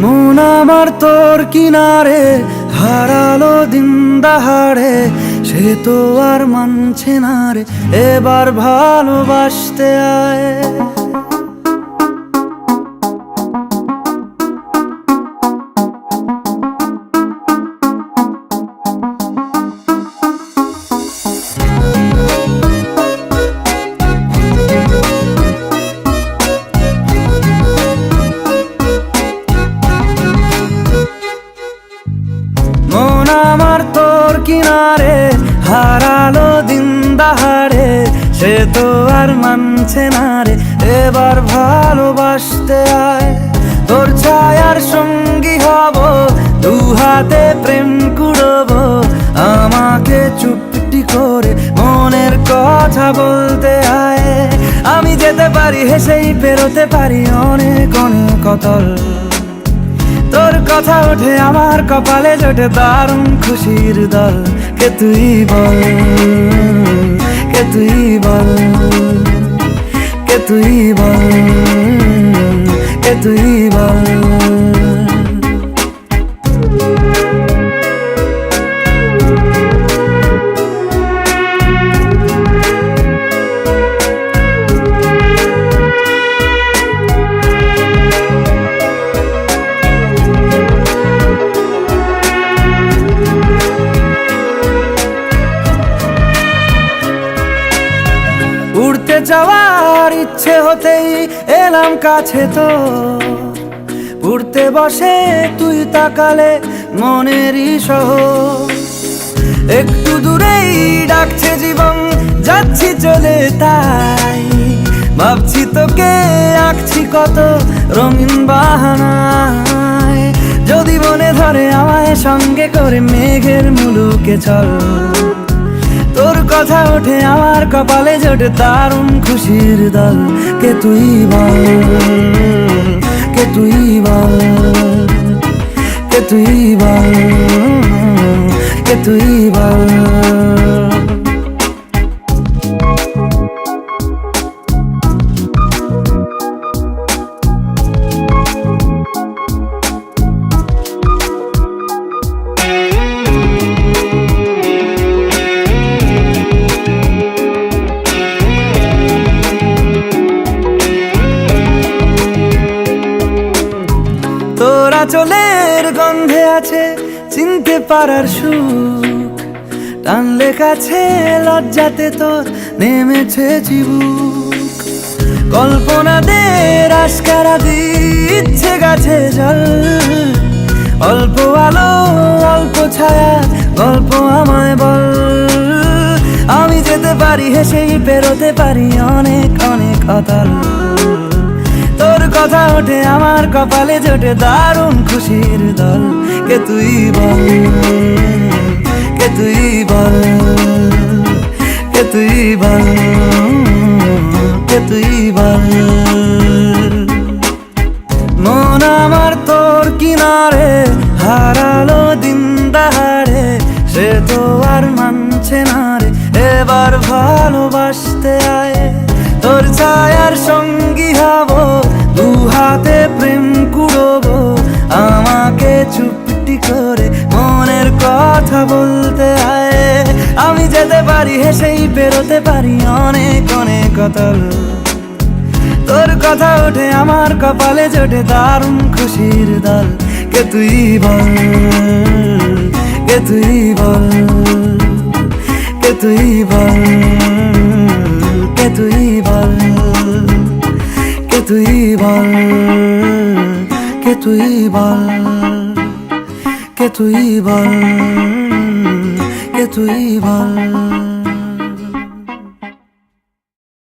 মন আমার তোর কিনারে হারালো দিন দাহাড়ে, সে তো আর মানছে না রে, এবার ভালোবাসতে আয়। মন আমার তোর কিনারে হারালো দিন দাহাড়ে, সে তো আর মানছে না রে, এবার ভালোবাসতে আয়। তোর ছায়ার সঙ্গী হব, দু হাতে প্রেম কুড়ব, আমাকে চুপটি করে মনের কথা বলতে আয়। আমি যেতে পারি হেসেই পেরোতে পারি অনেক অনেক অতল, তোর কথা ওঠে আমার কপালে জোটে দারুণ খুশির দল। কে তুই বল, কে তুই বল, কে তুই বল, কে তুই বল। উড়তে যাওয়ার ইচ্ছে হতেই এলাম কাছে তো, উড়তে বসে তুই তাকালে মনেরই শহর। একটু দূরেই ডাকছে জীবন, যাচ্ছি চলে তাই ভাবছি তোকে আঁকছি কত রঙিন বাহানায়। যদি মনে ধরে আমায় সঙ্গে করে মেঘের মুলুকে চল, তোর কথা ওঠে আমার কপালে জোটে দারুণ খুশির দল। কে তুই বল, কে তুই বল, কে তুই বল, কে তুই বল। তোরা চলের গন্ধে আছে চিনতে পারার সুখ, টানলে কাছে লজ্জাতে তোর নেমেছে চিবুক। কল্পনাদের আশকারা দিচ্ছে গাছে জল, অল্প আলো অল্প ছায়া গল্প আমায় বল। আমি যেতে পারি হেসেই পেরোতে পারি অনেক অনেক অতল, তোর কথা ওঠে আমার কপালে জোটে দারুণ খুশির দল। কে তুই বল, কে তুই বল, কে তুই বল, কে তুই বল। মন আমার তোর কিনারে হারালো দিন দাহাড়ে, সে তো আর মানছে না রে, এবার ভালোবাসতে আয়। তোর ছায়ার সঙ্গী হব, দু হাতে প্রেম কুড়ব, আমাকে চুপটি করে মনের কথা বলতে আয়। আমি যেতে পারি হেসেই পেরোতে পারি অনেক অনেক অতল, তোর কথা ওঠে আমার কপালে জোটে দারুণ খুশির দল। কে তুই বল, কে তুই বল, কে তুই বল, কে তুই বল, কে তুই বল, কে তুই বল, কে তুই বল, কে তুই বল।